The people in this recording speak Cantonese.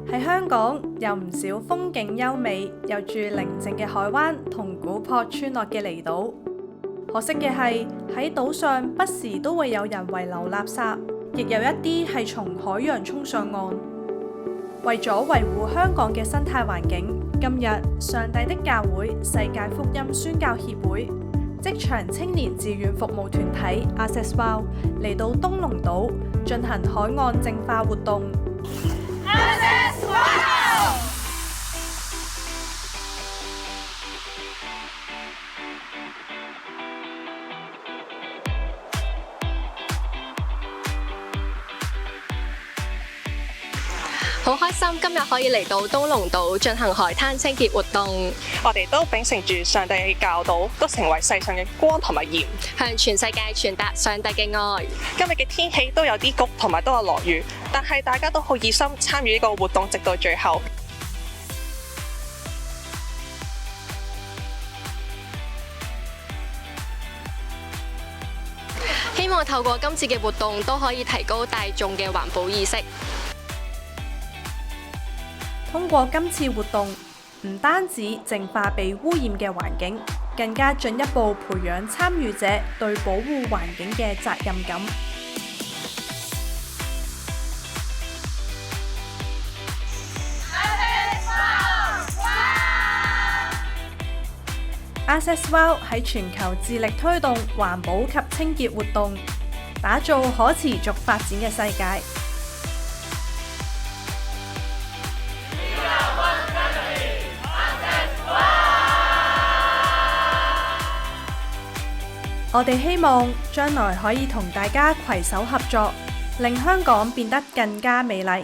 喺香港有唔少風景優美又住寧靜嘅海灣同古樸村落嘅離島。可惜嘅係喺島上不時都會有人遺留垃圾，亦有一啲係從海洋衝上岸。為咗維護香港嘅生態環境，今日上帝的教會世界福音宣教協會職場青年志願服務團體 Access Wow 嚟到東龍島進行海岸淨化活動。好開心今日可以嚟到東龍島進行海灘清潔活動。我哋都秉承住上帝嘅教導，都成為世上嘅光同埋鹽，向全世界傳達上帝嘅愛。今日嘅天氣都有啲谷，同埋都有落雨，但係大家都好熱心參與呢個活動，直到最後。希望透過今次嘅活動都可以提高大眾嘅環保意識。通過今次活動，唔單止淨化被污染嘅環境，更加進一步培養參與者對保護環境嘅責任感。Access Wow 喺全球致力推動環保及清潔活動，打造可持續發展嘅世界。我哋希望將來可以同大家攜手合作，令香港變得更加美麗。